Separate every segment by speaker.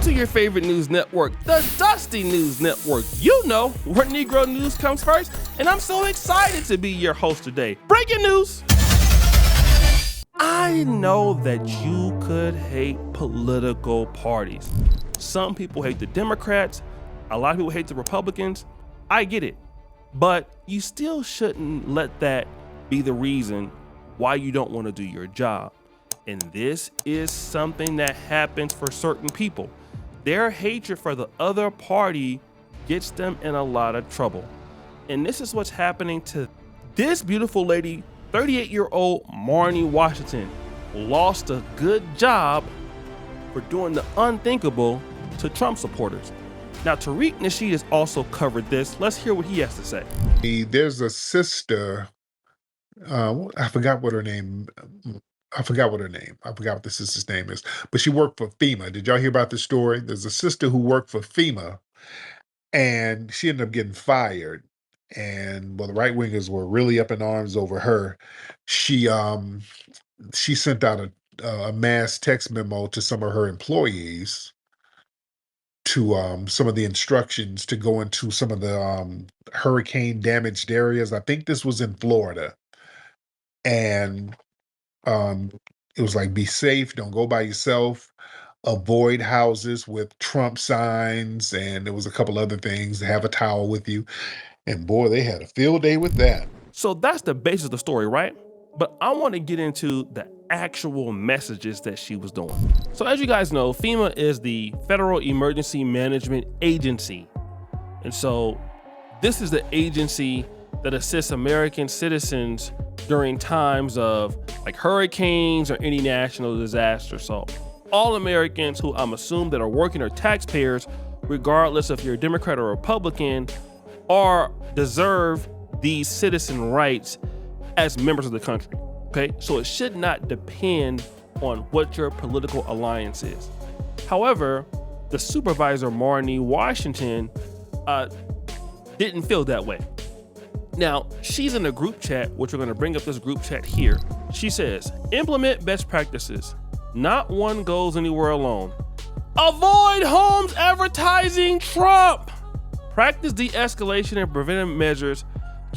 Speaker 1: to your favorite news network, the Dusty News Network. You know where Negro news comes first, and I'm so excited to be your host today. Breaking news! I know that you could hate political parties. Some people hate the Democrats, a lot of people hate the Republicans. I get it, but you still shouldn't let that be the reason why you don't want to do your job. And this is something that happens for certain people. Their hatred for the other party gets them in a lot of trouble. And this is what's happening to this beautiful lady, 38-year-old Marnie Washington, lost a good job for doing the unthinkable to Trump supporters. Now, Tariq Nasheed has also covered this. Let's hear what he has to say.
Speaker 2: There's a sister, I forgot what her name I forgot what the sister's name is, but she worked for FEMA. Did y'all hear about this story? There's a sister who worked for FEMA, and she ended up getting fired. And the right wingers were really up in arms over her. She sent out a mass text memo to some of her employees to some of the instructions to go into some of the hurricane damaged areas. I think this was in Florida. And it was like, be safe, don't go by yourself, avoid houses with Trump signs, and there was a couple other things, have a towel with you. And boy, they had a field day with that.
Speaker 1: So that's the basis of the story, right? But I want to get into the actual messages that she was doing. So as you guys know, FEMA is the Federal Emergency Management Agency. And so this is the agency that assists American citizens during times of like hurricanes or any national disaster. So all Americans who I'm assuming that are working are taxpayers, regardless if you're a Democrat or Republican, deserve these citizen rights as members of the country. Okay, so it should not depend on what your political alliance is. However, the supervisor, Marnie Washington, didn't feel that way. Now, she's in a group chat, which we're going to bring up this group chat here. She says, implement best practices. Not one goes anywhere alone. Avoid homes advertising Trump. Practice de-escalation and preventive measures.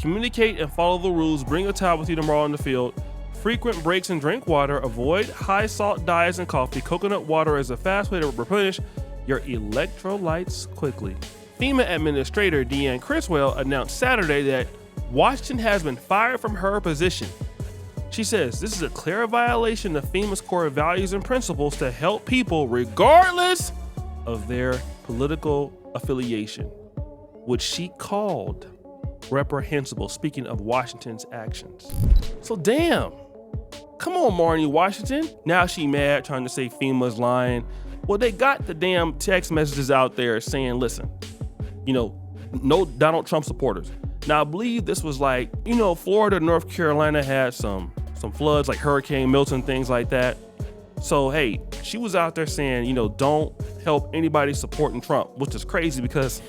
Speaker 1: Communicate and follow the rules. Bring a towel with you tomorrow in the field. Frequent breaks and drink water. Avoid high salt diets and coffee. Coconut water is a fast way to replenish your electrolytes quickly. FEMA Administrator Deanne Criswell announced Saturday that Washington has been fired from her position. She says this is a clear violation of FEMA's core values and principles to help people regardless of their political affiliation, which she called reprehensible, speaking of Washington's actions. So damn, come on, Marnie Washington. Now she mad, trying to say FEMA's lying. Well, they got the damn text messages out there saying, listen, no Donald Trump supporters. Now, I believe this was like, Florida, North Carolina had some floods like Hurricane Milton, things like that. So, hey, she was out there saying, don't help anybody supporting Trump, which is crazy because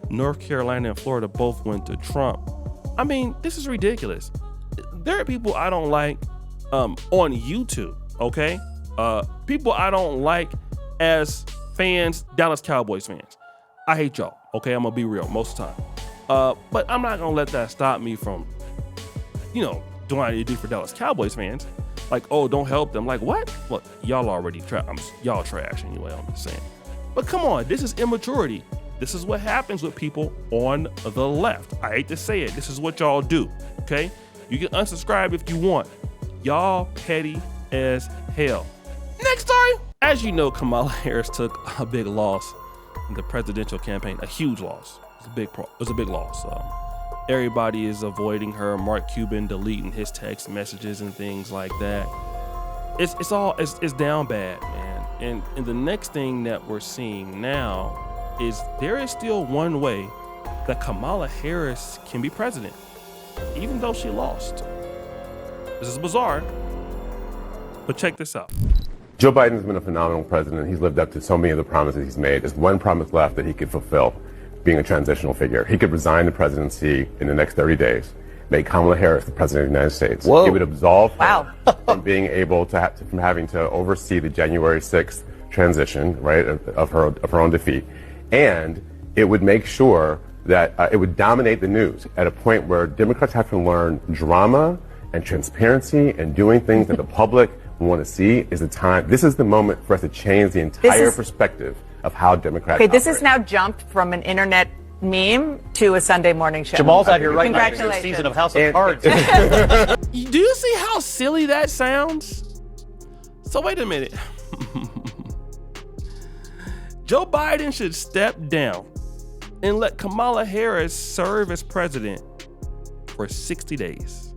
Speaker 1: North Carolina and Florida both went to Trump. I mean, this is ridiculous. There are people I don't like on YouTube, okay? People I don't like as fans, Dallas Cowboys fans. I hate y'all, okay? I'm gonna be real most of the time. But I'm not gonna let that stop me from, doing what I need to do for Dallas Cowboys fans. Like, oh, don't help them. Like, what? Look, y'all already y'all trash anyway, I'm just saying. But come on, this is immaturity. This is what happens with people on the left. I hate to say it. This is what y'all do, okay? You can unsubscribe if you want. Y'all petty as hell. Next story. As you know, Kamala Harris took a big loss in the presidential campaign, a huge loss. It was a big loss. Everybody is avoiding her. Mark Cuban deleting his text messages and things like that. It's down bad, man. And the next thing that we're seeing now is there is still one way that Kamala Harris can be president, even though she lost. This is bizarre, but check this out.
Speaker 3: Joe Biden has been a phenomenal president. He's lived up to so many of the promises he's made. There's one promise left that he could fulfill, being a transitional figure. He could resign the presidency in the next 30 days, make Kamala Harris the president of the United States.
Speaker 4: Whoa.
Speaker 3: It would absolve him from being able to from having to oversee the January 6th transition, right, of her own defeat, and it would make sure that it would dominate the news at a point where Democrats have to learn drama and transparency and doing things that the public want to see is the time. This is the moment for us to change the entire perspective of how Democrats
Speaker 4: Okay, this
Speaker 3: operate.
Speaker 4: is now jumped from an internet meme to a Sunday morning show.
Speaker 5: Jamal's out here right now in a
Speaker 4: Congratulations.
Speaker 5: season of House of Cards.
Speaker 1: Do you see how silly that sounds? So wait a minute. Joe Biden should step down and let Kamala Harris serve as president for 60 days.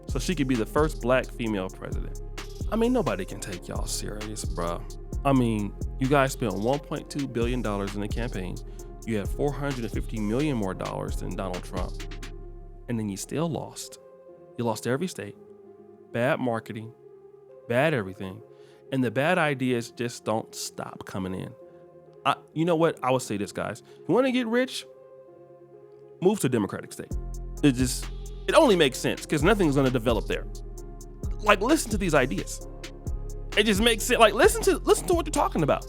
Speaker 1: So she could be the first black female president. I mean, nobody can take y'all serious, bro. I mean, you guys spent $1.2 billion in the campaign. You have $450 million more than Donald Trump. And then you still lost. You lost every state. Bad marketing, bad everything. And the bad ideas just don't stop coming in. You know what? I would say this, guys. You want to get rich? Move to a Democratic state. It only makes sense because nothing's going to develop there. Like, listen to these ideas. It just makes sense. Like, listen to what you're talking about.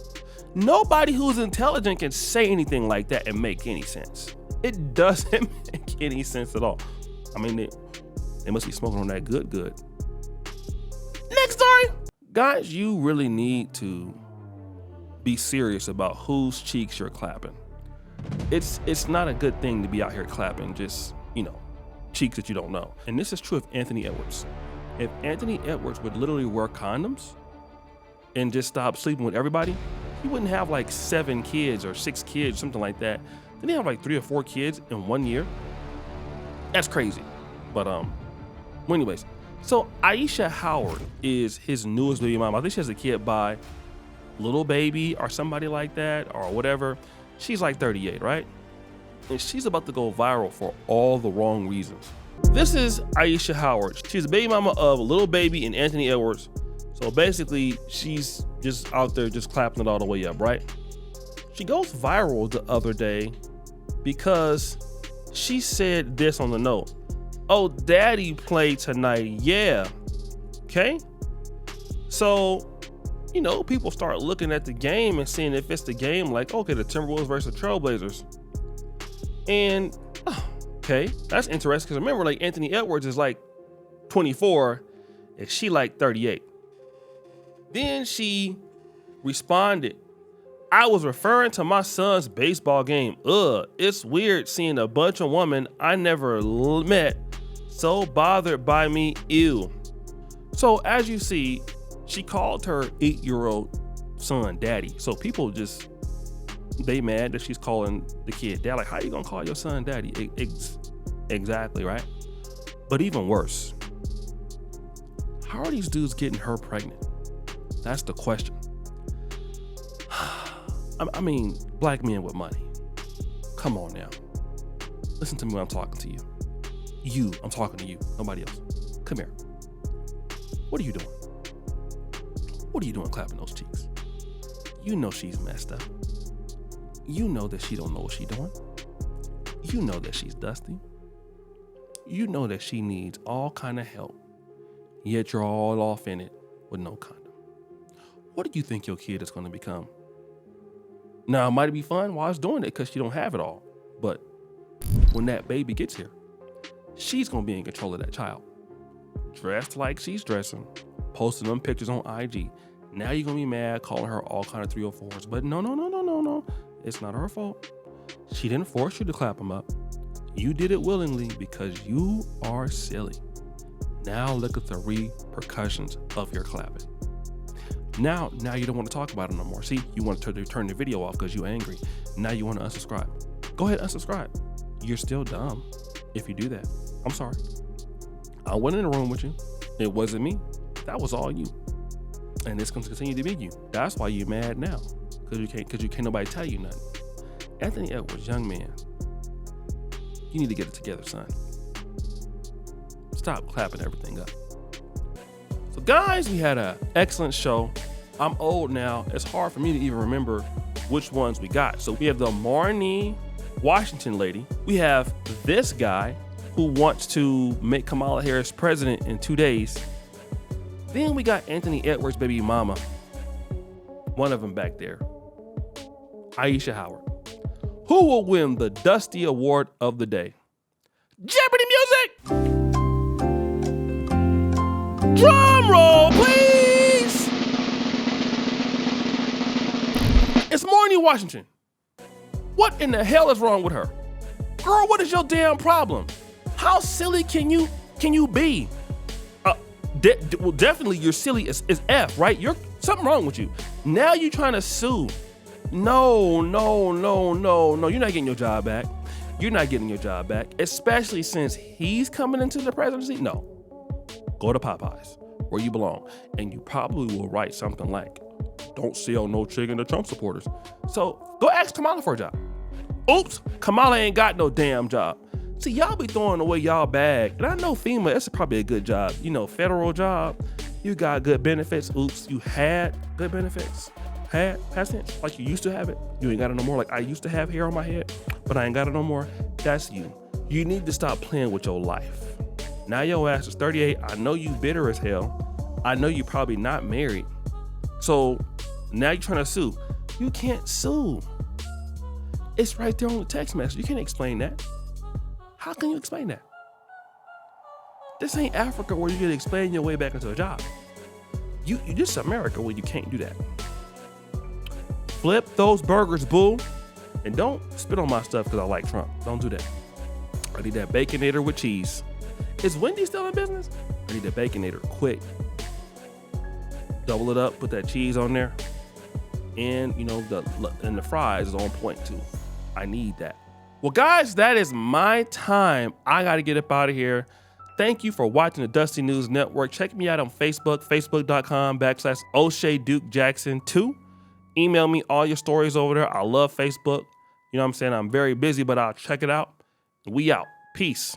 Speaker 1: Nobody who's intelligent can say anything like that and make any sense. It doesn't make any sense at all. I mean, they must be smoking on that good. Next story. Guys, you really need to be serious about whose cheeks you're clapping. It's not a good thing to be out here clapping just, cheeks that you don't know. And this is true of Anthony Edwards. If Anthony Edwards would literally wear condoms and just stop sleeping with everybody, he wouldn't have like 7 kids or 6 kids, something like that. Then he have like 3 or 4 kids in 1 year. That's crazy. But well, anyways, so Aisha Howard is his newest baby mama. I think she has a kid by Little Baby or somebody like that or whatever. She's like 38, right? And she's about to go viral for all the wrong reasons. This is Aisha Howard. She's a baby mama of Little Baby and Anthony Edwards. So basically, she's just out there just clapping it all the way up, right? She goes viral the other day because she said this on the note. Oh, daddy played tonight, yeah. Okay? So, people start looking at the game and seeing if it's the game like, okay, the Timberwolves versus the Trailblazers. And, okay, that's interesting because remember, like, Anthony Edwards is like 24 and she like 38. Then she responded, I was referring to my son's baseball game. It's weird seeing a bunch of women I never met so bothered by me, ew. So as you see, she called her 8-year-old son daddy. So people they mad that she's calling the kid dad. Like, how you gonna call your son daddy? Exactly, right? But even worse, how are these dudes getting her pregnant? That's the question. I mean, black men with money. Come on now. Listen to me when I'm talking to you. I'm talking to you, nobody else. Come here. What are you doing? What are you doing clapping those cheeks? You know she's messed up. You know that she don't know what she's doing. You know that she's dusty. You know that she needs all kind of help. Yet you're all off in it with no condom. What do you think your kid is going to become? Now, it might be fun while it's doing it because she don't have it all. But when that baby gets here, she's going to be in control of that child. Dressed like she's dressing, posting them pictures on IG. Now you're going to be mad, calling her all kind of 304s. But no. It's not her fault. She didn't force you to clap them up. You did it willingly because you are silly. Now look at the repercussions of your clapping. Now you don't want to talk about it no more. See, you want to turn the video off because you're angry. Now you want to unsubscribe. Go ahead, unsubscribe. You're still dumb if you do that. I'm sorry. I wasn't in the room with you. It wasn't me. That was all you. And it's going to continue to be you. That's why you're mad now. Because you can't nobody tell you nothing. Anthony Edwards, young man, you need to get it together, son. Stop clapping everything up. So guys, we had an excellent show. I'm old now. It's hard for me to even remember which ones we got. So we have the Marnie Washington lady. We have this guy who wants to make Kamala Harris president in 2 days. Then we got Anthony Edwards' baby mama. One of them back there. Aisha Howard. Who will win the Dusty Award of the day? Jeopardy music! Drum roll, please! It's Morning Washington. What in the hell is wrong with her? Girl, what is your damn problem? How silly can you be? Well, definitely you're silly as F, right? You're something wrong with you. Now you're trying to sue. No. You're not getting your job back. You're not getting your job back, especially since he's coming into the presidency. No. Go to Popeyes, where you belong. And you probably will write something like, don't sell no chicken to Trump supporters. So go ask Kamala for a job. Oops, Kamala ain't got no damn job. See, y'all be throwing away y'all bag. And I know FEMA, that's probably a good job. You know, federal job. You got good benefits. Oops, you had good benefits. Had, past tense, like you used to have it. You ain't got it no more. Like I used to have hair on my head, but I ain't got it no more. That's you. You need to stop playing with your life. Now your ass is 38. I know you bitter as hell. I know you probably not married. So now you're trying to sue. You can't sue. It's right there on the text message. You can't explain that. How can you explain that? This ain't Africa where you can explain your way back into a job. You just America where you can't do that. Flip those burgers, boo. And don't spit on my stuff because I like Trump. Don't do that. I need that Baconator with cheese. Is Wendy's still in business? I need that Baconator quick. Double it up, put that cheese on there. And you know, the fries is on point too. I need that. Well, guys, that is my time. I got to get up out of here. Thank you for watching the Dusty News Network. Check me out on Facebook, facebook.com/OShayDukeJackson2. Email me all your stories over there. I love Facebook. You know what I'm saying? I'm very busy, but I'll check it out. We out. Peace.